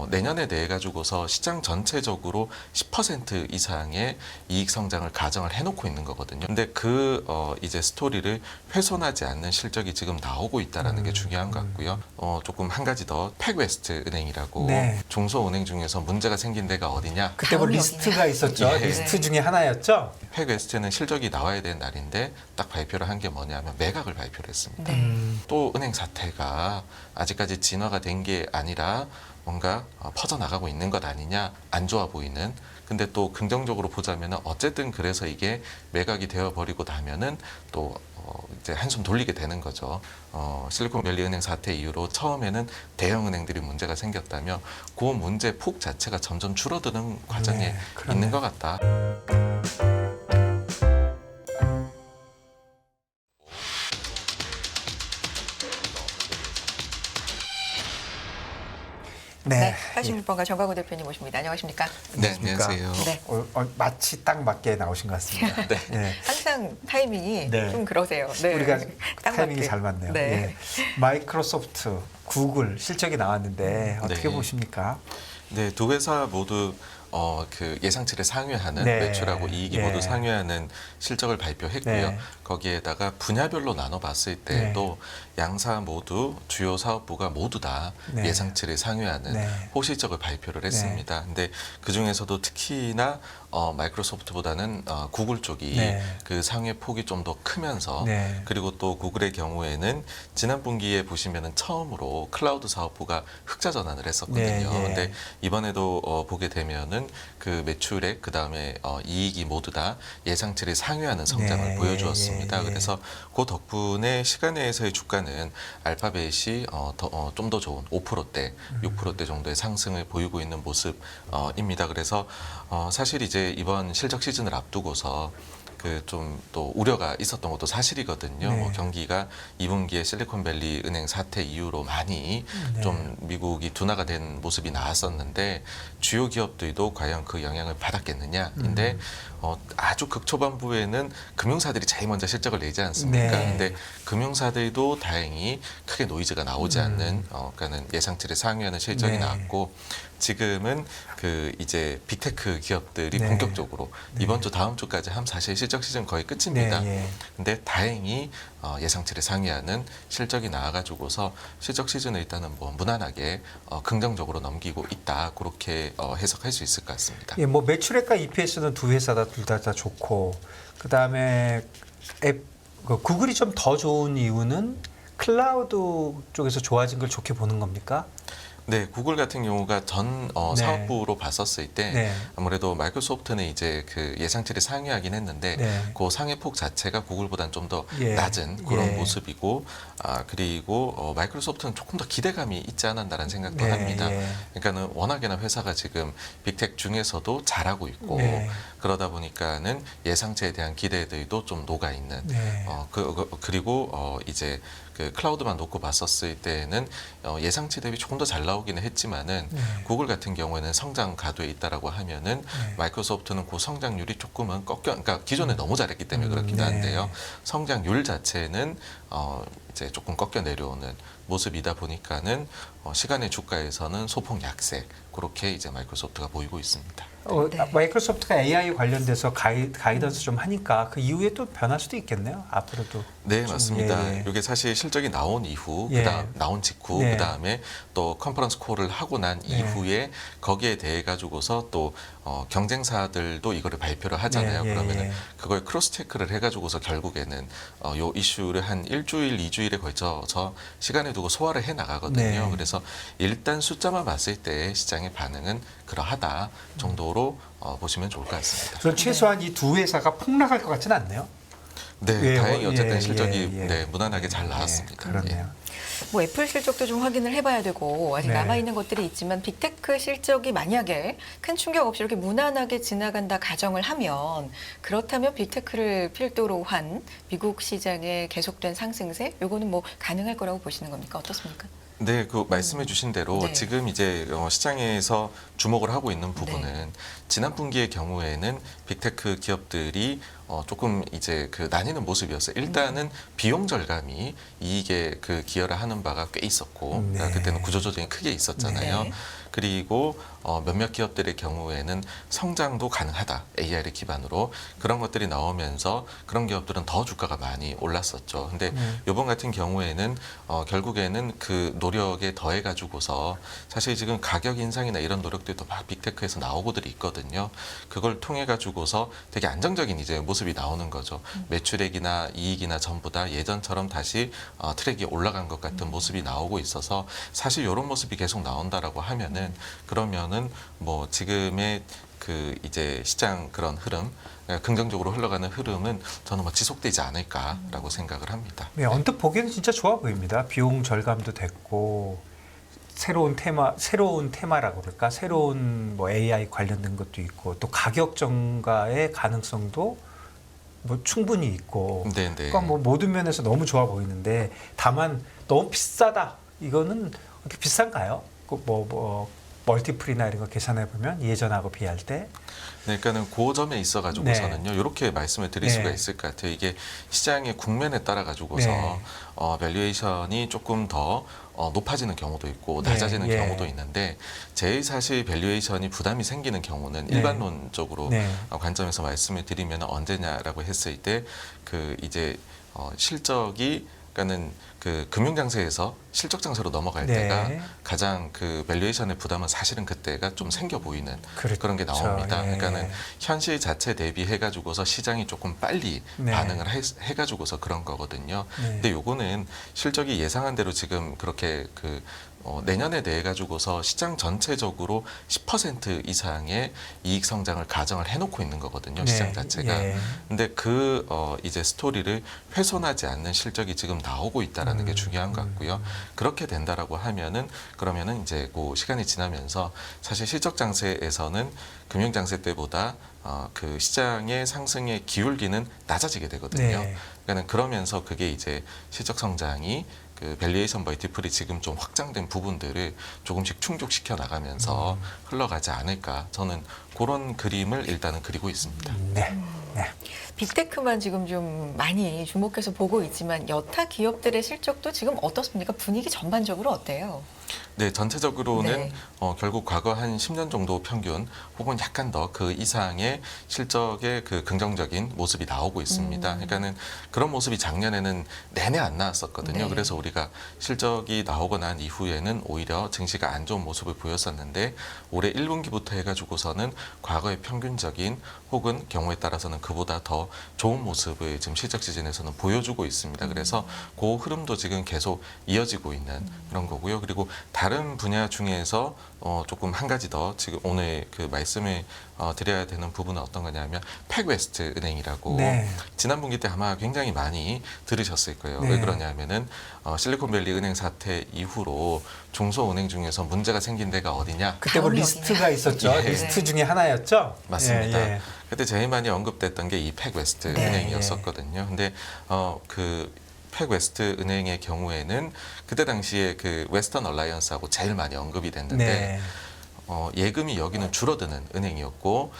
내년에 대해 가지고서 시장 전체적으로 10% 이상의 이익 성장을 가정을 해놓고 있는 거거든요. 근데 이제 스토리를 훼손하지 않는 실적이 지금 나오고 있다라는 게 중요한 것 같고요. 조금 한 가지 더 팩웨스트 은행이라고 네. 중소은행 중에서 문제가 생긴 데가 어디냐? 그때 뭐 다음이 리스트가 있었죠. 예. 리스트 중에 하나였죠. 팩웨스트는 실적이 나와야 되는 날인데 딱 발표를 한 게 뭐냐면 매각을 발표를 했습니다. 네. 또 은행 사태가 아직까지 진화가 된 게 아니라 뭔가 퍼져나가고 있는 것 아니냐, 안 좋아 보이는. 근데 또 긍정적으로 보자면 어쨌든 그래서 이게 매각이 되어버리고 나면은 또 이제 한숨 돌리게 되는 거죠. 실리콘밸리 은행 사태 이후로 처음에는 대형 은행들이 문제가 생겼다며 그 문제 폭 자체가 점점 줄어드는 과정에 네, 그러네요. 있는 것 같다. 네. 86번가 정광훈 대표님 모십니다. 안녕하십니까? 네, 안녕하세요. 네. 마치 딱 맞게 나오신 것 같습니다. 네. 네. 항상 타이밍이 네. 좀 그러세요. 네. 우리가 딱 타이밍이 맞게. 잘 맞네요. 네. 예. 마이크로소프트, 구글 실적이 나왔는데 어떻게 네. 보십니까? 네, 두 회사 모두 그 예상치를 상회하는 네. 매출하고 이익이 예. 모두 상회하는 실적을 발표했고요. 네. 거기에다가 분야별로 나눠봤을 때도 양사 모두 주요 사업부가 모두 다 네. 예상치를 상회하는 네. 호실적을 발표를 했습니다. 근데 그 중에서도 특히나 마이크로소프트보다는 구글 쪽이 네. 그 상회 폭이 좀 더 크면서 네. 그리고 또 구글의 경우에는 지난 분기에 보시면은 처음으로 클라우드 사업부가 흑자 전환을 했었거든요. 네, 예. 근데 이번에도 보게 되면은 그 매출액 그다음에 이익이 모두 다 예상치를 상회하는 성장을 네, 보여주었습니다. 예, 예. 그래서 그 덕분에 시간 내에서의 주가는 알파벳이 좀 더 좋은 5%대, 6%대 정도의 상승을 보이고 있는 모습입니다. 그래서 사실 이제 이번 실적 시즌을 앞두고서 그 좀 또 우려가 있었던 것도 사실이거든요. 네. 경기가 2분기에 실리콘밸리 은행 사태 이후로 많이 네. 좀 미국이 둔화가 된 모습이 나왔었는데 주요 기업들도 과연 그 영향을 받았겠느냐인데 아주 극초반부에는 금융사들이 제일 먼저 실적을 내지 않습니까? 네. 근데 금융사들도 다행히 크게 노이즈가 나오지 않는 그러니까는 예상치를 상회하는 실적이 네. 나왔고 지금은 그 이제 빅테크 기업들이 네. 본격적으로 네. 이번 주 다음 주까지 하면 사실 실적 시즌 거의 끝입니다. 네, 예. 근데 다행히 예상치를 상회하는 실적이 나와가지고서 실적 시즌을 일단은 뭐 무난하게 긍정적으로 넘기고 있다 그렇게 해석할 수 있을 것 같습니다. 예, 뭐 매출액과 EPS는 두 회사 다 둘 다 좋고 그 다음에 구글이 좀 더 좋은 이유는 클라우드 쪽에서 좋아진 걸 좋게 보는 겁니까? 네, 구글 같은 경우가 전 네. 사업부로 봤었을 때 네. 아무래도 마이크로소프트는 이제 그 예상치를 상회하긴 했는데 네. 그 상회폭 자체가 구글보다는 좀 더 예. 낮은 그런 예. 모습이고 그리고 마이크로소프트는 조금 더 기대감이 있지 않았나라는 생각도 네, 합니다. 예. 그러니까는 워낙에나 회사가 지금 빅텍 중에서도 잘하고 있고 네. 그러다 보니까는 예상치에 대한 기대들도 좀 녹아 있는 네. 그리고 이제 그 클라우드만 놓고 봤었을 때는 예상치 대비 조금 더 잘 나오기는 했지만은 네. 구글 같은 경우에는 성장 가도에 있다라고 하면은 네. 마이크로소프트는 그 성장률이 조금은 그러니까 기존에 너무 잘했기 때문에 그렇기도 네. 한데요. 성장률 자체는 이제 조금 꺾여 내려오는 모습이다 보니까는 시간의 주가에서는 소폭 약세 그렇게 이제 마이크로소프트가 보이고 있습니다. 네. 마이크로소프트가 AI 관련돼서 가이던스 좀 하니까 그 이후에 또 변할 수도 있겠네요. 앞으로도. 네, 좀, 맞습니다. 예, 예. 이게 사실 실적이 나온 이후, 예. 나온 직후, 네. 그다음에 또 컨퍼런스 콜을 하고 난 네. 이후에 거기에 대해 가지고서 또 경쟁사들도 이거를 발표를 하잖아요. 네, 예, 그러면은 예. 그걸 크로스 체크를 해가지고서 결국에는 요 이슈를 한 일주일, 2주일에 걸쳐서 시간을 두고 소화를 해 나가거든요. 네. 그래서 일단 숫자만 봤을 때 시장의 반응은 그러하다 정도로 보시면 좋을 것 같습니다. 그럼 최소한 이 두 회사가 폭락할 것 같지는 않네요. 네, 예, 다행히 어쨌든 예, 실적이 예, 예. 네, 무난하게 잘 나왔습니다. 예, 그렇네요. 뭐 애플 실적도 좀 확인을 해봐야 되고 아직 네. 남아있는 것들이 있지만 빅테크 실적이 만약에 큰 충격 없이 이렇게 무난하게 지나간다 가정을 하면 그렇다면 빅테크를 필두로 한 미국 시장의 계속된 상승세 요거는 뭐 가능할 거라고 보시는 겁니까? 어떻습니까? 네, 그 말씀해 주신 대로 네. 지금 이제 시장에서 주목을 하고 있는 부분은 지난 분기의 경우에는 빅테크 기업들이 조금 이제 그 나뉘는 모습이었어요. 일단은 비용 절감이 이익에 그 기여를 하는 바가 꽤 있었고 네. 그때는 구조조정이 크게 있었잖아요. 네. 그리고 몇몇 기업들의 경우에는 성장도 가능하다. AI를 기반으로 그런 것들이 나오면서 그런 기업들은 더 주가가 많이 올랐었죠. 근데 이번 같은 경우에는 결국에는 그 노력에 더해 가지고서 사실 지금 가격 인상이나 이런 노력들도 막 빅테크에서 나오고들이 있거든요. 그걸 통해 가지고서 되게 안정적인 이제 모습이 나오는 거죠. 매출액이나 이익이나 전부 다 예전처럼 다시 트랙이 올라간 것 같은 모습이 나오고 있어서 사실 이런 모습이 계속 나온다라고 하면은 그러면은 뭐 지금의 그 이제 시장 그런 흐름 긍정적으로 흘러가는 흐름은 저는 뭐 지속되지 않을까라고 생각을 합니다. 네, 언뜻 보기에는 진짜 좋아 보입니다. 비용 절감도 됐고 새로운 테마라고 그럴까? 새로운 뭐 AI 관련된 것도 있고 또 가격 정가의 가능성도 뭐 충분히 있고. 네네. 그러니까 뭐 모든 면에서 너무 좋아 보이는데 다만 너무 비싸다. 이거는 어떻게 비싼가요? 뭐 멀티플이나 이런 거 계산해 보면 예전하고 비할 때. 네, 그러니까는 그 점에 있어 가지고서는요. 이렇게 말씀을 드릴 네. 수가 있을 것 같아요. 이게 시장의 국면에 따라 가지고서 네. 밸류에이션이 조금 더 높아지는 경우도 있고 네, 낮아지는 예. 경우도 있는데 제일 사실 밸류에이션이 부담이 생기는 경우는 네. 일반론적으로 네. 관점에서 말씀을 드리면 언제냐라고 했을 때 그 이제 실적이 그러니까는 그 금융장세에서 실적 장세로 넘어갈 네. 때가 가장 그 밸류에이션의 부담은 사실은 그때가 좀 생겨 보이는 그렇죠. 그런 게 나옵니다. 예. 그러니까는 현실 자체 대비해 가지고서 시장이 조금 빨리 네. 반응을 해 가지고서 그런 거거든요. 네. 근데 요거는 실적이 예상한 대로 지금 그렇게 그 내년에 대해 가지고서 시장 전체적으로 10% 이상의 이익 성장을 가정을 해놓고 있는 거거든요. 네. 시장 자체가. 예. 근데 그 이제 스토리를 훼손하지 않는 실적이 지금 나오고 있다라는 게 중요한 것 같고요. 그렇게 된다라고 하면은 그러면은 이제 그 시간이 지나면서 사실 실적 장세에서는 금융 장세 때보다 그 시장의 상승의 기울기는 낮아지게 되거든요. 네. 그러니까 그러면서 그게 이제 실적 성장이 그 밸류에이션 멀티플이 지금 좀 확장된 부분들을 조금씩 충족시켜 나가면서 흘러가지 않을까 저는 그런 그림을 일단은 그리고 있습니다. 네. 네. 빅테크만 지금 좀 많이 주목해서 보고 있지만 여타 기업들의 실적도 지금 어떻습니까? 분위기 전반적으로 어때요? 네, 전체적으로는 네. 결국 과거 한 10년 정도 평균 혹은 약간 더 그 이상의 실적의 그 긍정적인 모습이 나오고 있습니다. 그러니까는 그런 모습이 작년에는 내내 안 나왔었거든요. 네. 그래서 우리가 실적이 나오고 난 이후에는 오히려 증시가 안 좋은 모습을 보였었는데 올해 1분기부터 해가지고서는 과거의 평균적인 혹은 경우에 따라서는 그보다 더 좋은 모습을 지금 실적 시즌에서는 보여주고 있습니다. 그래서 그 흐름도 지금 계속 이어지고 있는 그런 거고요. 그리고 다른 분야 중에서 조금 한 가지 더 지금 오늘 그 말씀을 드려야 되는 부분은 어떤 거냐면 팩웨스트 은행이라고 네. 지난 분기 때 아마 굉장히 많이 들으셨을 거예요. 네. 왜 그러냐면은 실리콘밸리 은행 사태 이후로 중소은행 중에서 문제가 생긴 데가 어디냐? 그때 뭐 다음이 리스트가 어디냐. 있었죠. 예. 리스트 중에 하나였죠. 맞습니다. 예, 예. 그때 제일 많이 언급됐던 게 이 팩웨스트 네. 은행이었었거든요. 근데 그 팩웨스트 은행의 경우에는 그때 당시에 그 웨스턴 얼라이언스하고 제일 많이 언급이 됐는데 네. 예금이 여기는 줄어드는 은행이었고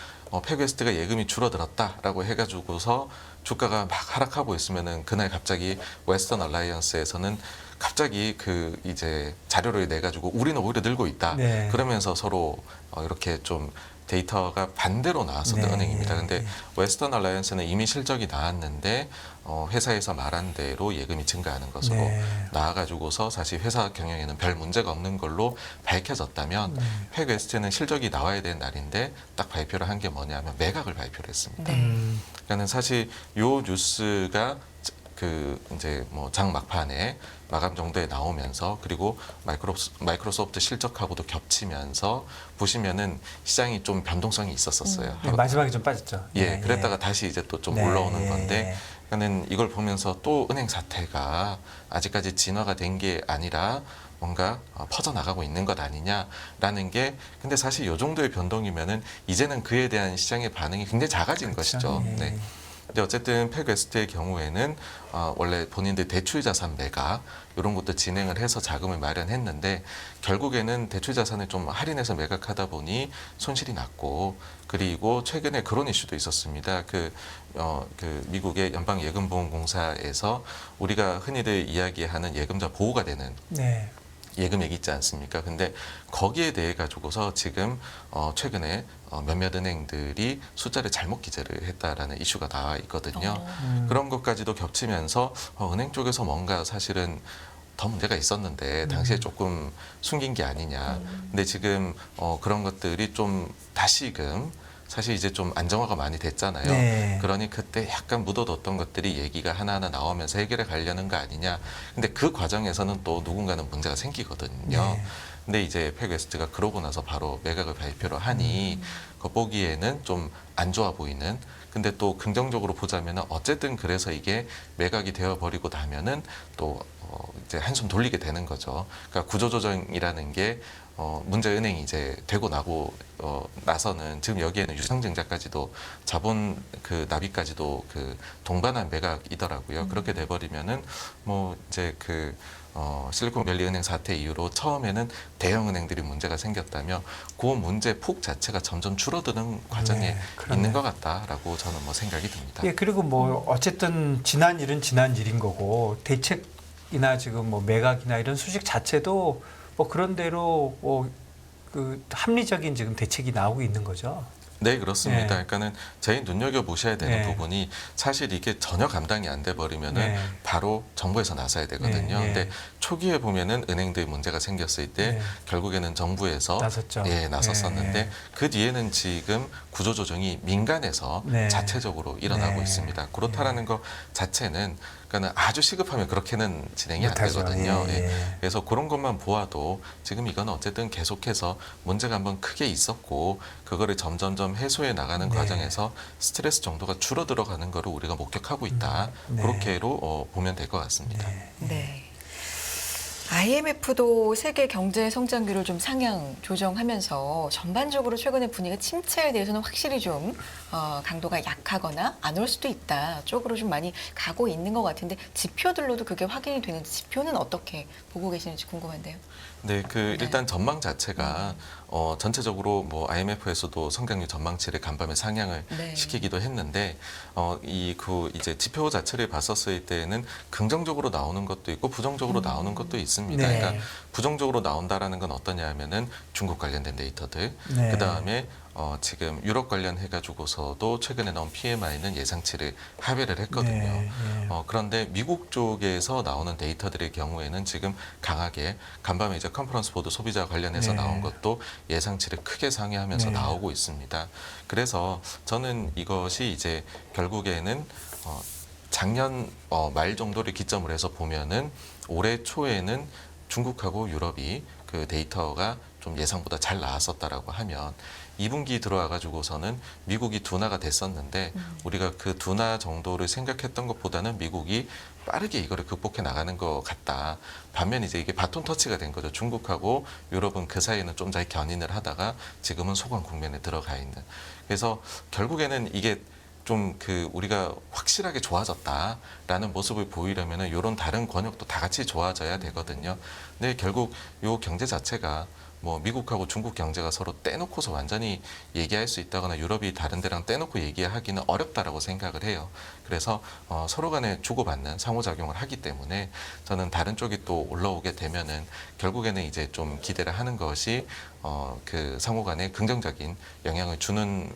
팩웨스트가 예금이 줄어들었다라고 해가지고서 주가가 막 하락하고 있으면은 그날 갑자기 웨스턴 얼라이언스에서는 갑자기 그 이제 자료를 내 가지고 우리는 오히려 늘고 있다. 네. 그러면서 서로 이렇게 좀 데이터가 반대로 나왔었던 네. 은행입니다. 근데 네. 웨스턴 얼라이언스는 이미 실적이 나왔는데 회사에서 말한 대로 예금이 증가하는 것으로 네. 나와가지고서 사실 회사 경영에는 별 문제가 없는 걸로 밝혀졌다면 팩웨스트는 실적이 나와야 되는 날인데 딱 발표를 한 게 뭐냐면 매각을 발표를 했습니다. 네. 그러니까는 사실 요 뉴스가 그 이제 뭐 장 막판에 마감 정도에 나오면서 그리고 마이크로소프트 실적하고도 겹치면서 보시면은 시장이 좀 변동성이 있었었어요. 네, 마지막에 좀 빠졌죠. 예, 그랬다가 다시 이제 또 좀 네, 올라오는 예, 건데 예. 그러니까는 이걸 보면서 또 은행 사태가 아직까지 진화가 된 게 아니라 뭔가 퍼져나가고 있는 것 아니냐라는 게 근데 사실 이 정도의 변동이면은 이제는 그에 대한 시장의 반응이 굉장히 작아진 그렇죠. 것이죠. 예. 네. 근데 어쨌든 팩웨스트의 경우에는 원래 본인들 대출 자산 매각 이런 것도 진행을 해서 자금을 마련했는데 결국에는 대출 자산을 좀 할인해서 매각하다 보니 손실이 났고 그리고 최근에 그런 이슈도 있었습니다. 그 미국의 연방예금보험공사에서 우리가 흔히들 이야기하는 예금자 보호가 되는 네. 예금액 있지 않습니까? 근데 거기에 대해 가지고서 지금 최근에 몇몇 은행들이 숫자를 잘못 기재를 했다라는 이슈가 나와 있거든요. 그런 것까지도 겹치면서 은행 쪽에서 뭔가 사실은 더 문제가 있었는데 당시에 조금 숨긴 게 아니냐. 근데 지금 그런 것들이 좀 다시금 사실 이제 좀 안정화가 많이 됐잖아요. 네. 그러니 그때 약간 묻어뒀던 것들이 얘기가 하나하나 나오면서 해결해 가려는 거 아니냐. 근데 그 과정에서는 또 누군가는 문제가 생기거든요. 네. 근데 이제 팩웨스트가 그러고 나서 바로 매각을 발표를 하니 겉보기에는 좀 안 좋아 보이는 근데 또 긍정적으로 보자면 어쨌든 그래서 이게 매각이 되어 버리고 나면은 또 이제 한숨 돌리게 되는 거죠. 그러니까 구조조정이라는 게 문제은행이 이제 되고 나고 나서는 지금 여기에는 유상증자까지도 자본 그 납입까지도 그 동반한 매각이더라고요. 그렇게 돼버리면은 뭐 이제 그 실리콘밸리 은행 사태 이후로 처음에는 대형 은행들이 문제가 생겼다며 그 문제 폭 자체가 점점 줄어드는 과정에 네, 그러네요. 있는 것 같다라고 저는 뭐 생각이 듭니다. 예, 그리고 뭐 어쨌든 지난 일은 지난 일인 거고 대책이나 지금 뭐 매각이나 이런 수식 자체도 뭐 그런 대로 그 합리적인 지금 대책이 나오고 있는 거죠. 네, 그렇습니다. 네. 그러니까는 저희 눈여겨 보셔야 되는 네. 부분이 사실 이게 전혀 감당이 안 돼 버리면은 네. 바로 정부에서 나서야 되거든요. 네, 네. 근데 초기에 보면은 은행들 문제가 생겼을 때 네. 결국에는 정부에서 나섰죠. 나섰었는데 네. 그 뒤에는 지금 구조 조정이 민간에서 네. 자체적으로 일어나고 네. 있습니다. 그렇다라는 것 자체는 그러니까는 아주 시급하면 그렇게는 진행이 안 못하죠. 되거든요. 예, 예. 예. 그래서 그런 것만 보아도 지금 이건 어쨌든 계속해서 문제가 한번 크게 있었고 그거를 점점점 해소해 나가는 네. 과정에서 스트레스 정도가 줄어들어 가는 거를 우리가 목격하고 있다. 네. 그렇게로 보면 될 것 같습니다. 네. IMF도 세계 경제 성장률을 좀 상향 조정하면서 전반적으로 최근의 분위기가 침체에 대해서는 확실히 좀 강도가 약하거나 안 올 수도 있다 쪽으로 좀 많이 가고 있는 것 같은데 지표들로도 그게 확인이 되는지 지표는 어떻게 보고 계시는지 궁금한데요. 네, 일단 전망 자체가 전체적으로 뭐 IMF에서도 성장률 전망치를 간밤에 상향을 네. 시키기도 했는데 이제 지표 자체를 봤었을 때는 긍정적으로 나오는 것도 있고 부정적으로 나오는 것도 있습니다. 네. 그러니까 부정적으로 나온다라는 건 어떠냐 하면은 중국 관련된 데이터들, 네. 그다음에 지금 유럽 관련해 가지고서도 최근에 나온 PMI는 예상치를 하회를 했거든요. 네, 네. 그런데 미국 쪽에서 나오는 데이터들의 경우에는 지금 강하게 간밤에 이제 컨퍼런스 보드 소비자 관련해서 네. 나온 것도 예상치를 크게 상회하면서 네. 나오고 있습니다. 그래서 저는 이것이 이제 결국에는 작년 말 정도를 기점으로 해서 보면은 올해 초에는 중국하고 유럽이 그 데이터가 좀 예상보다 잘 나왔었다라고 하면 2분기 들어와 가지고서는 미국이 둔화가 됐었는데 우리가 그 둔화 정도를 생각했던 것보다는 미국이 빠르게 이거를 극복해 나가는 것 같다. 반면 이제 이게 바톤 터치가 된 거죠. 중국하고 유럽은 그 사이에는 좀 잘 견인을 하다가 지금은 소강 국면에 들어가 있는. 그래서 결국에는 이게 좀 우리가 확실하게 좋아졌다라는 모습을 보이려면은 이런 다른 권역도 다 같이 좋아져야 되거든요. 근데 결국 요 경제 자체가 뭐 미국하고 중국 경제가 서로 떼놓고서 완전히 얘기할 수 있다거나 유럽이 다른 데랑 떼놓고 얘기하기는 어렵다라고 생각을 해요. 그래서 서로 간에 주고받는 상호작용을 하기 때문에 저는 다른 쪽이 또 올라오게 되면은 결국에는 이제 좀 기대를 하는 것이 그 상호 간에 긍정적인 영향을 주는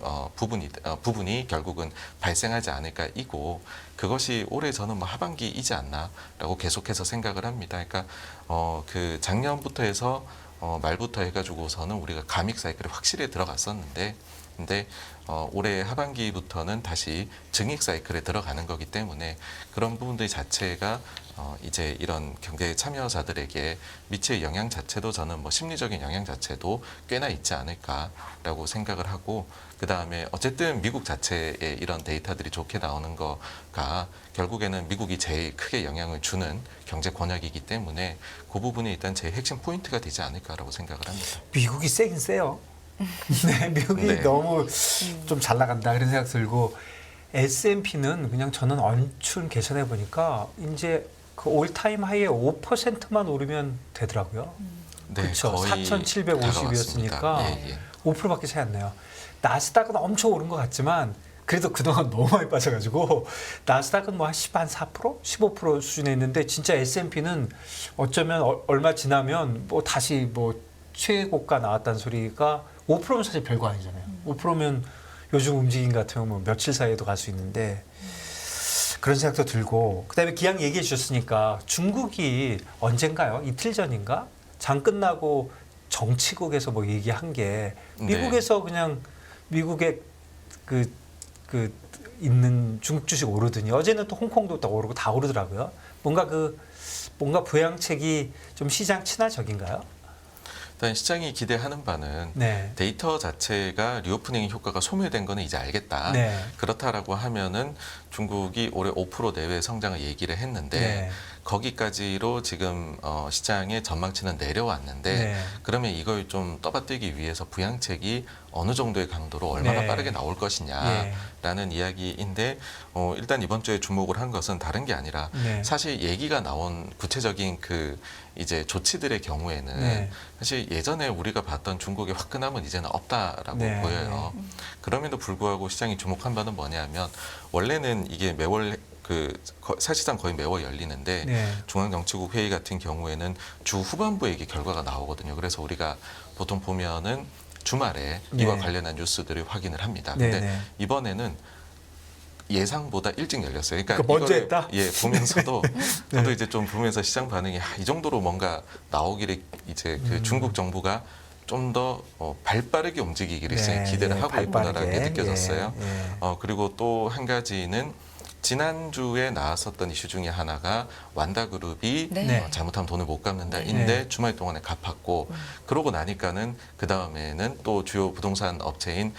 부분이 결국은 발생하지 않을까 이고 그것이 올해 저는 뭐 하반기이지 않나라고 계속해서 생각을 합니다. 그러니까 그 작년부터 해서 말부터 해가지고서는 우리가 가믹 사이클에 확실히 들어갔었는데 근데 올해 하반기부터는 다시 증액 사이클에 들어가는 거기 때문에 그런 부분들 자체가 이제 이런 경제 참여자들에게 미칠 영향 자체도 저는 뭐 심리적인 영향 자체도 꽤나 있지 않을까라고 생각을 하고 그 다음에 어쨌든 미국 자체의 이런 데이터들이 좋게 나오는 거가 결국에는 미국이 제일 크게 영향을 주는 경제 권역이기 때문에 그 부분이 일단 제일 핵심 포인트가 되지 않을까라고 생각을 합니다. 미국이 세긴 세요. 네, 미국이 네. 너무 좀 잘 나간다 그런 생각 들고 S&P는 그냥 저는 얼추 계산해 보니까 이제 그 올타임 하이에 5%만 오르면 되더라고요. 네, 그렇죠. 거의 4,750이었으니까 다가왔습니다. 예, 예. 5%밖에 차이 안 나요. 나스닥은 엄청 오른 것 같지만 그래도 그동안 너무 많이 빠져가지고 나스닥은 뭐 한 4%? 15% 수준에 있는데 진짜 S&P는 어쩌면 얼마 지나면 뭐 다시 뭐 최고가 나왔다는 소리가 5%면 사실 별거 아니잖아요. 5%면 요즘 움직임 같으면 뭐 며칠 사이에도 갈 수 있는데 그런 생각도 들고 그다음에 기왕 얘기해 주셨으니까 중국이 언젠가요? 이틀 전인가? 장 끝나고 정치국에서 뭐 얘기한 게 미국에서 그냥 미국의 그 있는 중국 주식 오르더니 어제는 또 홍콩도 딱 오르고 다 오르더라고요. 뭔가 부양책이 좀 시장 친화적인가요? 일단 시장이 기대하는 바는 네. 데이터 자체가 리오프닝 효과가 소멸된 거는 이제 알겠다. 네. 그렇다라고 하면은 중국이 올해 5% 내외 성장을 얘기를 했는데 네. 거기까지로 지금 시장의 전망치는 내려왔는데 네. 그러면 이걸 좀 떠받들기 위해서 부양책이 어느 정도의 강도로 얼마나 네. 빠르게 나올 것이냐라는 예. 이야기인데 일단 이번 주에 주목을 한 것은 다른 게 아니라 네. 사실 얘기가 나온 구체적인 그 이제 조치들의 경우에는 네. 사실 예전에 우리가 봤던 중국의 화끈함은 이제는 없다라고 네. 보여요. 그럼에도 불구하고 시장이 주목한 바는 뭐냐면 원래는 이게 매월 사실상 거의 매월 열리는데 네. 중앙정치국 회의 같은 경우에는 주 후반부에 이게 결과가 나오거든요. 그래서 우리가 보통 보면은 주말에 이와 네. 관련한 뉴스들을 확인을 합니다. 네. 근데 네. 이번에는 예상보다 일찍 열렸어요. 그러니까 그 먼저 이거를, 했다? 보면서도 네. 저도 이제 좀 보면서 시장 반응이 이 정도로 뭔가 나오기를 이제 그 중국 정부가 좀 더 발빠르게 움직이기를 네, 기대를 예, 하고 있구나라는 게 발빠르게. 느껴졌어요. 예, 예. 그리고 또 한 가지는 지난주에 나왔었던 이슈 중에 하나가 완다그룹이 네. 잘못하면 돈을 못 갚는다인데 네. 주말 동안에 갚았고 그러고 나니까는 그 다음에는 또 주요 부동산 업체인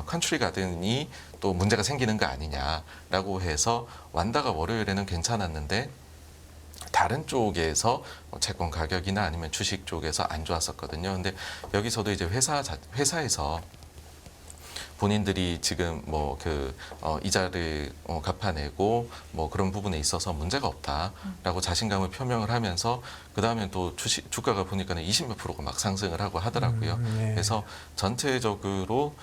컨트리 가든이 또 문제가 생기는 거 아니냐라고 해서 완다가 월요일에는 괜찮았는데 다른 쪽에서 채권 가격이나 아니면 주식 쪽에서 안 좋았었거든요. 근데 여기서도 이제 회사에서 본인들이 지금 뭐 이자를 갚아내고 뭐 그런 부분에 있어서 문제가 없다라고 자신감을 표명을 하면서 그 다음에 또 주가가 보니까는 20몇 %가 막 상승을 하고 하더라고요. 네. 그래서 전체적으로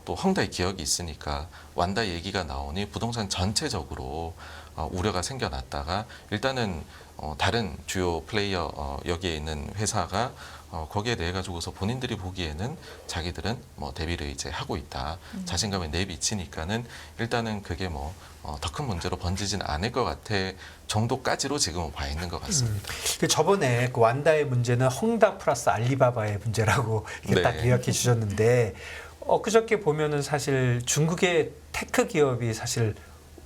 또 헝다의 기억이 있으니까 완다 얘기가 나오니 부동산 전체적으로 우려가 생겨났다가 일단은 다른 주요 플레이어 여기에 있는 회사가 거기에 대해 가지고서 본인들이 보기에는 자기들은 뭐 대비를 이제 하고 있다. 자신감에 내비치니까는 일단은 그게 뭐 더 큰 문제로 번지진 않을 것 같아 정도까지로 지금은 봐 있는 것 같습니다. 그 저번에 그 완다의 문제는 헝다 플러스 알리바바의 문제라고 이렇게 네. 딱 요약해 주셨는데 그저께 보면은 사실 중국의 테크 기업이 사실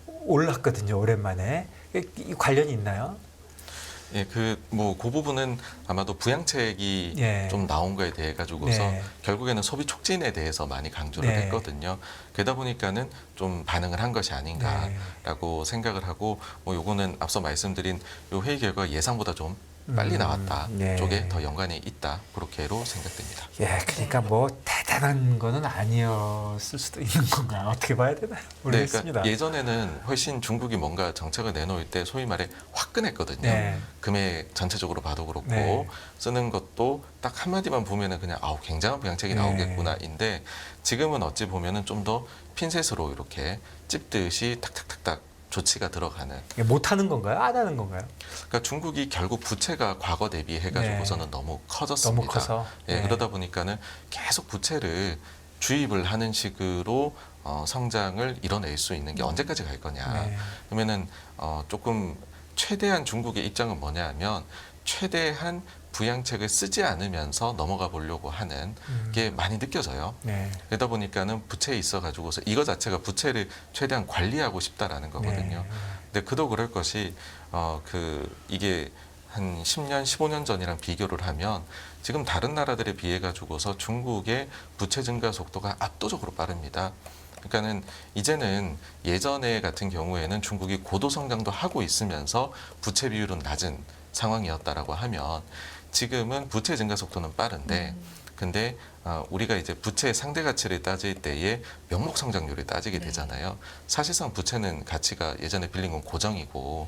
올랐거든요. 오랜만에. 이 관련이 있나요? 예, 그 부분은 아마도 부양책이 예. 좀 나온 거에 대해 가지고서 네. 결국에는 소비 촉진에 대해서 많이 강조를 네. 했거든요. 그러다 보니까는 좀 반응을 한 것이 아닌가라고 생각을 하고 요거는 앞서 말씀드린 요 회의 결과 예상보다 좀 빨리 나왔다 네. 쪽에 더 연관이 있다 그렇게로 생각됩니다. 예, 그러니까 뭐 대단한 거는 아니었을 수도 있는 건가요? 어떻게 봐야 되나요? 모르겠습니다. 그러니까 예전에는 훨씬 중국이 뭔가 정책을 내놓을 때 소위 말해 화끈했거든요. 네. 금액 전체적으로 봐도 그렇고 네. 쓰는 것도 딱 한마디만 보면은 그냥 굉장한 부양책이 네. 나오겠구나인데 지금은 어찌 보면은 좀 더 핀셋으로 이렇게 찝듯이 탁탁탁탁 조치가 들어가는. 이게 못하는 건가요? 안 하는 건가요? 그러니까 중국이 결국 부채가 과거 대비해 가지고서는 너무 커졌습니다. 너무 커서. 예, 네. 그러다 보니까는 계속 부채를 주입을 하는 식으로 성장을 이뤄낼 수 있는 게 언제까지 갈 거냐. 네. 그러면은 조금 최대한 중국의 입장은 뭐냐면 최대한 부양책을 쓰지 않으면서 넘어가 보려고 하는 게 많이 느껴져요. 네. 그러다 보니까는 부채에 있어 가지고서 이거 자체가 부채를 최대한 관리하고 싶다라는 거거든요. 네. 근데 그도 그럴 것이 이게 한 10년, 15년 전이랑 비교를 하면 지금 다른 나라들에 비해 가지고서 중국의 부채 증가 속도가 압도적으로 빠릅니다. 그러니까는 이제는 예전에 같은 경우에는 중국이 고도 성장도 하고 있으면서 부채 비율은 낮은 상황이었다라고 하면 지금은 부채 증가 속도는 빠른데 근데 우리가 이제 부채의 상대 가치를 따질 때에 명목 성장률을 따지게 되잖아요. 사실상 부채는 가치가 예전에 빌린 건 고정이고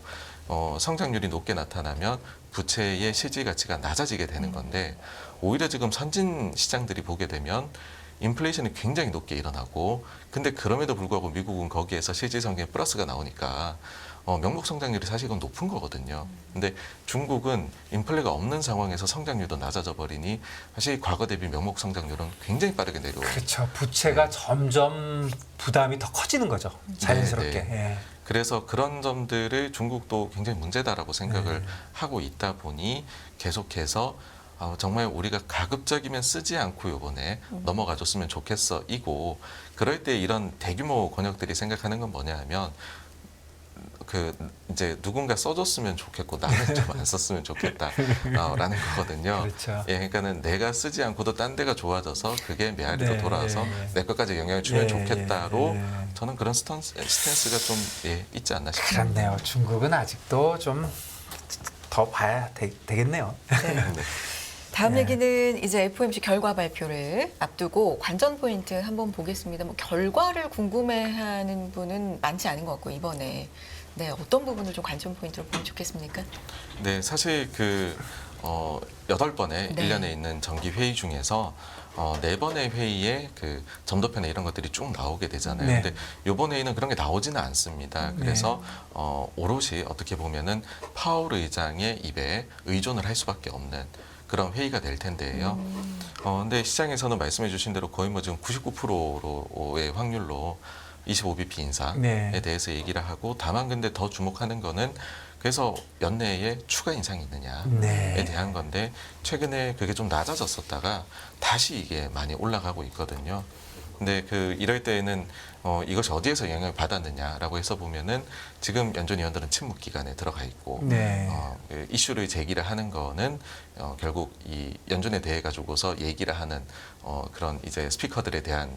성장률이 높게 나타나면 부채의 실질 가치가 낮아지게 되는 건데 오히려 지금 선진 시장들이 보게 되면 인플레이션이 굉장히 높게 일어나고 근데 그럼에도 불구하고 미국은 거기에서 실질 성장에 플러스가 나오니까 명목 성장률이 사실은 높은 거거든요. 근데 중국은 인플레가 없는 상황에서 성장률도 낮아져 버리니 사실 과거 대비 명목 성장률은 굉장히 빠르게 내려오고 그렇죠. 부채가 점점 부담이 더 커지는 거죠. 자연스럽게. 네. 예. 그래서 그런 점들을 중국도 굉장히 문제다라고 생각을 하고 있다 보니 계속해서 정말 우리가 가급적이면 쓰지 않고 요번에 넘어가줬으면 좋겠어 이고 그럴 때 이런 대규모 권역들이 생각하는 건 뭐냐 하면 이제 누군가 써줬으면 좋겠고 나는 좀 안 썼으면 좋겠다라는 거거든요. 그렇죠. 예, 그러니까는 내가 쓰지 않고도 딴 데가 좋아져서 그게 메아리로 네, 돌아와서 네. 내 것까지 영향을 주면 예, 좋겠다로 예, 예. 저는 그런 스탠스가 좀 있지 않나 싶습니다. 그렇네요. 중국은 아직도 좀 더 봐야 되겠네요. 네. 다음 네. 얘기는 이제 FOMC 결과 발표를 앞두고 관전 포인트 한번 보겠습니다. 뭐 결과를 궁금해하는 분은 많지 않은 것 같고 이번에 어떤 부분을 좀 관전 포인트로 보면 좋겠습니까? 네, 사실 8번의 네. 1년에 있는 정기 회의 중에서 4번의 회의에 점도편에 이런 것들이 쭉 나오게 되잖아요. 네. 근데 이번 회의는 그런 게 나오지는 않습니다. 그래서 오롯이 어떻게 보면은 파월 의장의 입에 의존을 할 수밖에 없는 그런 회의가 될 텐데요. 근데 시장에서는 말씀해 주신 대로 거의 뭐 지금 99%의 확률로 25bp 인상에 네. 대해서 얘기를 하고 다만 근데 더 주목하는 거는 그래서 연내에 추가 인상이 있느냐에 네. 대한 건데 최근에 그게 좀 낮아졌었다가 다시 이게 많이 올라가고 있거든요. 근데 이럴 때에는 이것이 어디에서 영향을 받았느냐라고 해서 보면은 지금 연준 위원들은 침묵 기간에 들어가 있고 네. 이슈를 제기를 하는 거는 결국 이 연준에 대해 가지고서 얘기를 하는 그런 이제 스피커들에 대한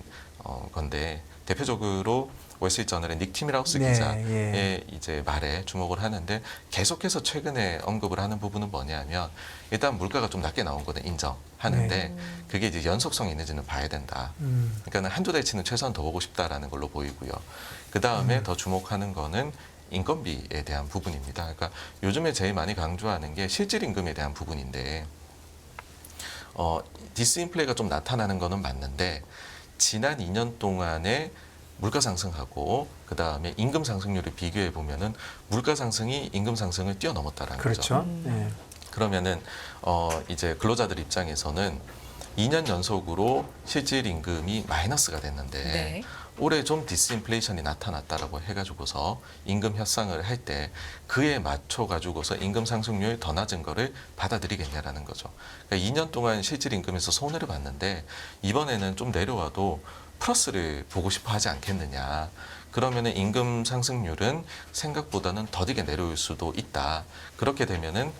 건데 대표적으로 월스트리트저널의 닉 티밀하우스 네, 기자의 예. 이제 말에 주목을 하는데 계속해서 최근에 언급을 하는 부분은 뭐냐면 일단 물가가 좀 낮게 나온 거는 인정하는데 그게 이제 연속성이 있는지는 봐야 된다. 그러니까는 한두 달치는 최소한 더 보고 싶다라는 걸로 보이고요. 그 다음에 더 주목하는 거는 인건비에 대한 부분입니다. 그러니까 요즘에 제일 많이 강조하는 게 실질 임금에 대한 부분인데 디스인플레이가 좀 나타나는 거는 맞는데 지난 2년 동안에 물가 상승하고 그 다음에 임금 상승률을 비교해 보면은 물가 상승이 임금 상승을 뛰어넘었다라는 거죠. 그렇죠. 네. 그러면은 이제 근로자들 입장에서는 2년 연속으로 실질 임금이 마이너스가 됐는데 네. 올해 좀 디스인플레이션이 나타났다라고 해가지고서 임금 협상을 할 때 그에 맞춰 가지고서 임금 상승률 더 낮은 거를 받아들이겠냐라는 거죠. 그러니까 2년 동안 실질 임금에서 손해를 봤는데 이번에는 좀 내려와도 플러스를 보고 싶어 하지 않겠느냐. 그러면은 임금 상승률은 생각보다는 더디게 내려올 수도 있다. 그렇게 되면은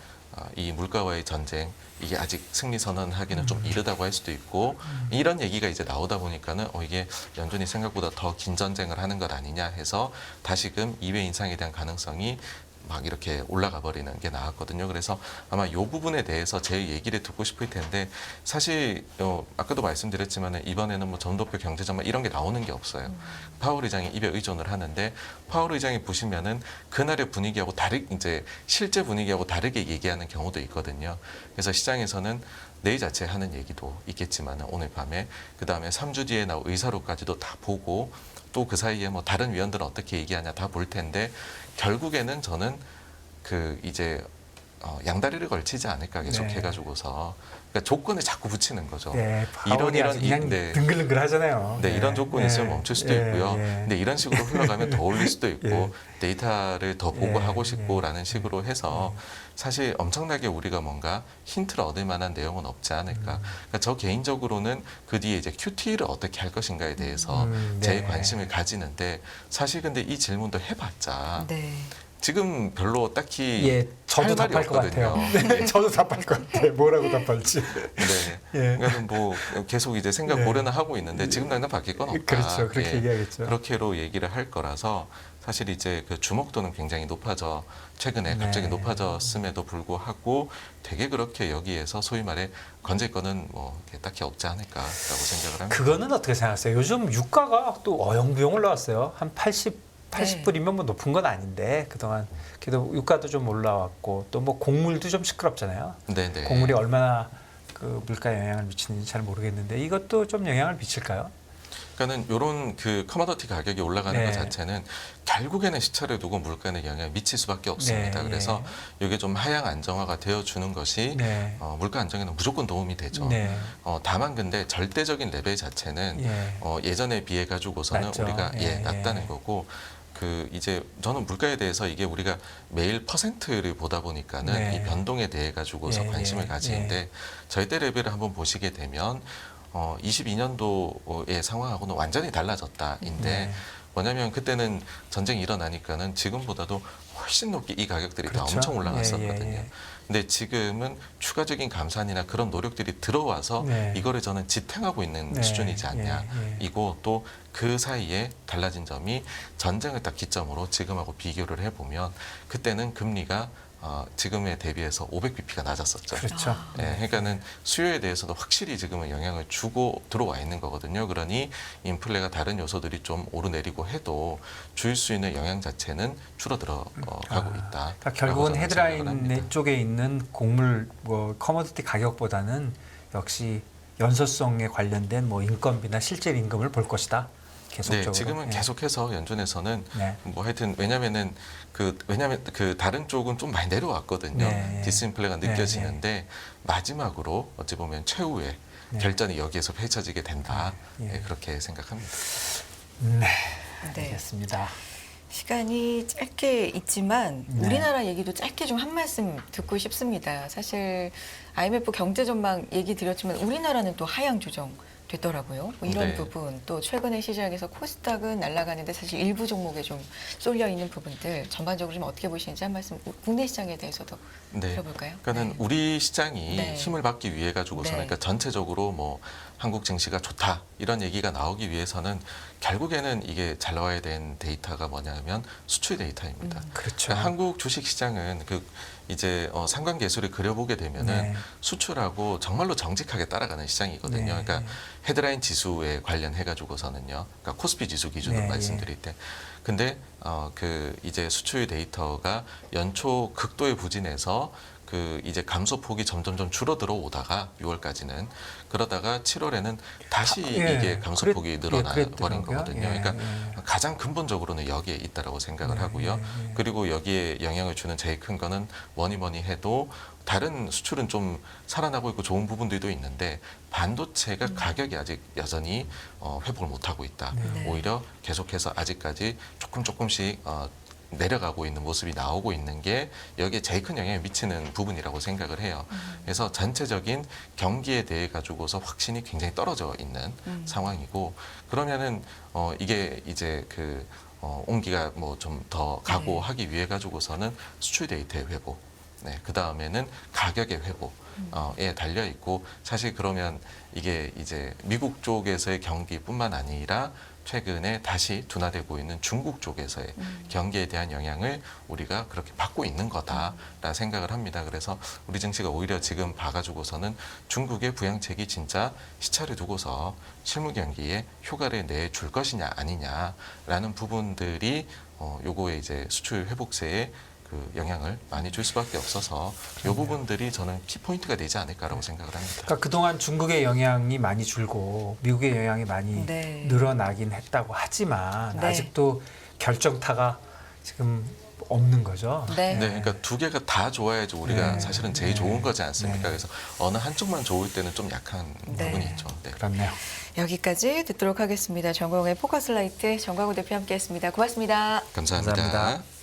이 물가와의 전쟁 이게 아직 승리 선언하기는 좀 이르다고 할 수도 있고 이런 얘기가 이제 나오다 보니까는 이게 연준이 생각보다 더 긴 전쟁을 하는 것 아니냐 해서 다시금 2회 인상에 대한 가능성이 막 이렇게 올라가 버리는 게 나왔거든요. 그래서 아마 이 부분에 대해서 제 얘기를 듣고 싶을 텐데 사실 아까도 말씀드렸지만 이번에는 뭐 전도표 경제 전망 이런 게 나오는 게 없어요. 파월 의장이 입에 의존을 하는데 파월 의장이 보시면은 그날의 분위기하고 이제 실제 분위기하고 다르게 얘기하는 경우도 있거든요. 그래서 시장에서는 내일 자체 하는 얘기도 있겠지만 오늘 밤에 그 다음에 3주 뒤에 나올 의사록까지도 다 보고 또 그 사이에 뭐 다른 위원들은 어떻게 얘기하냐 다 볼 텐데 결국에는 저는 이제 양다리를 걸치지 않을까 계속 네. 해가지고서 그러니까 조건을 자꾸 붙이는 거죠. 네, 파월이 아주 그냥 네. 등글등글 하잖아요. 네, 이런 조건이 있으면 멈출 수도 있고요. 근데 이런 식으로 흘러가면 더 올릴 수도 있고 예. 데이터를 더 보고 예, 하고 싶고라는 식으로 해서 사실 엄청나게 우리가 뭔가 힌트를 얻을 만한 내용은 없지 않을까. 그러니까 저 개인적으로는 그 뒤에 이제 QT를 어떻게 할 것인가에 대해서 네. 제일 관심을 가지는데 사실 근데 이 질문도 해봤자 네. 지금 별로 딱히 예, 저도 할 말이 답할 것 없거든요. 같아요. 네, 저도 답할 것 같아요. 뭐라고 답할지. 네. 예. 그러니까 뭐 계속 이제 생각 네. 고려는 하고 있는데 지금 당장 바뀔 건 없다. 그렇죠. 그렇게 예. 얘기하겠죠. 그렇게로 얘기를 할 거라서 사실 이제 그 주목도는 굉장히 최근에 갑자기 네. 높아졌음에도 불구하고 되게 그렇게 여기에서 소위 말해 건질 거는 뭐 이렇게 딱히 없지 않을까라고 생각을 합니다. 그거는 어떻게 생각하세요? 요즘 유가가 또 어영부영 올라왔어요. 한 80불이면 뭐 높은 건 아닌데 그동안 그래도 유가도 좀 올라왔고 또 뭐 곡물도 좀 시끄럽잖아요. 네네. 곡물이 얼마나 그 물가에 영향을 미치는지 잘 모르겠는데 이것도 좀 영향을 미칠까요? 그러니까는 이런 그 커머더티 가격이 올라가는 네. 것 자체는 결국에는 시차를 두고 물가에 영향을 미칠 수밖에 없습니다. 네, 그래서 예. 이게 좀 하향 안정화가 되어 주는 것이 네. 물가 안정에는 무조건 도움이 되죠. 네. 다만 근데 절대적인 레벨 자체는 예. 예전에 비해 가지고서는 낮죠. 우리가 예, 낮다는 예. 거고 그 이제 저는 물가에 대해서 이게 우리가 매일 퍼센트를 보다 보니까는 네. 이 변동에 대해 가지고서 예, 관심을 예, 가지는데 절대 레벨을 한번 보시게 되면 22년도의 상황하고는 완전히 달라졌다인데 네. 뭐냐면 그때는 전쟁이 일어나니까는 지금보다도 훨씬 높게 이 가격들이 다 그렇죠. 엄청 올라갔었거든요. 예, 예, 예. 근데 지금은 추가적인 감산이나 그런 노력들이 들어와서 네. 이거를 저는 지탱하고 있는 네. 수준이지 않냐. 예, 예. 이고 또 그 사이에 달라진 점이 전쟁을 딱 기점으로 지금하고 비교를 해보면 그때는 금리가 지금에 대비해서 500bp가 낮았었죠. 그렇죠. 예, 그러니까는 수요에 대해서도 확실히 지금은 영향을 주고 들어와 있는 거거든요. 그러니 인플레가 다른 요소들이 좀 오르내리고 해도 줄 수 있는 영향 자체는 줄어들어 가고 있다. 그러니까 결국은 헤드라인 쪽에 있는 곡물 뭐 커머디티 가격보다는 역시 연소성에 관련된 뭐 인건비나 실질 임금을 볼 것이다. 계속적으로. 네, 지금은 예. 계속해서 연준에서는 네. 뭐 하여튼 왜냐면 그 다른 쪽은 좀 많이 내려왔거든요. 네. 디스인플레가 네, 느껴지는데 마지막으로 어찌 보면 최후의 네. 결전이 여기에서 펼쳐지게 된다. 예. 네, 그렇게 생각합니다. 네. 네. 알겠습니다. 시간이 짧게 있지만 네. 우리나라 얘기도 짧게 좀 한 말씀 듣고 싶습니다. 사실 IMF 경제 전망 얘기 드렸지만 우리나라는 또 하향 조정 됐더라고요. 뭐 이런 네. 부분 또 최근에 시장에서 코스닥은 날아가는데 사실 일부 종목에 좀 쏠려 있는 부분들 전반적으로 좀 어떻게 보시는지 한 말씀 국내 시장에 대해서도 네. 들어볼까요? 그러니까는 네. 우리 시장이 네. 힘을 받기 위해 가지고서는 네. 그러니까 전체적으로 뭐 한국 증시가 좋다 이런 얘기가 나오기 위해서는 결국에는 이게 잘 나와야 되는 데이터가 뭐냐면 수출 데이터입니다. 그렇죠. 그러니까 한국 주식 시장은 이제 상관계수를 그려보게 되면은 네. 수출하고 정말로 정직하게 따라가는 시장이거든요. 네. 그러니까 헤드라인 지수에 관련해 가지고서는요. 그러니까 코스피 지수 기준으로 네, 말씀드릴 때. 근데 이제 수출 데이터가 연초 극도의 부진에서 이제 감소폭이 점점점 줄어들어 오다가 6월까지는 그러다가 7월에는 다시 예, 이게 감소폭이 늘어나 버린 그랬더라고요. 거거든요. 예, 그러니까 예. 가장 근본적으로는 여기에 있다라고 생각을 네, 하고요. 네, 네. 그리고 여기에 영향을 주는 제일 큰 거는 뭐니 해도 다른 수출은 좀 살아나고 있고 좋은 부분들도 있는데 반도체가 가격이 아직 여전히 회복을 못하고 있다. 네. 오히려 계속해서 아직까지 조금씩 내려가고 있는 모습이 나오고 있는 게 여기에 제일 큰 영향을 미치는 부분이라고 생각을 해요. 그래서 전체적인 경기에 대해 가지고서 확신이 굉장히 떨어져 있는 상황이고 그러면은 이게 이제 온기가 뭐 좀 더 가고 네. 하기 위해 가지고서는 수출 데이터의 회복, 네, 그 다음에는 가격의 회복에 달려 있고 사실 그러면 이게 이제 미국 쪽에서의 경기뿐만 아니라 최근에 다시 둔화되고 있는 중국 쪽에서의 경기에 대한 영향을 우리가 그렇게 받고 있는 거다라 생각을 합니다. 그래서 우리 증시가 오히려 지금 봐가지고서는 중국의 부양책이 진짜 시차를 두고서 실무 경기에 효과를 내줄 것이냐 아니냐라는 부분들이 요거에 이제 수출 회복세에 영향을 많이 줄 수밖에 없어서 이 부분들이 저는 키포인트가 되지 않을까라고 생각을 합니다. 그러니까 그동안 중국의 영향이 많이 줄고 미국의 영향이 많이 네. 늘어나긴 했다고 하지만 네. 아직도 결정타가 지금 없는 거죠. 네. 네, 그러니까 두 개가 다 좋아야지 우리가 네. 사실은 제일 네. 좋은 거지 않습니까? 네. 그래서 어느 한쪽만 좋을 때는 좀 약한 네. 부분이 있죠. 네. 그렇네요. 여기까지 듣도록 하겠습니다. 정광훈의 포커스라이트 정광훈 대표 함께했습니다. 고맙습니다. 감사합니다. 감사합니다.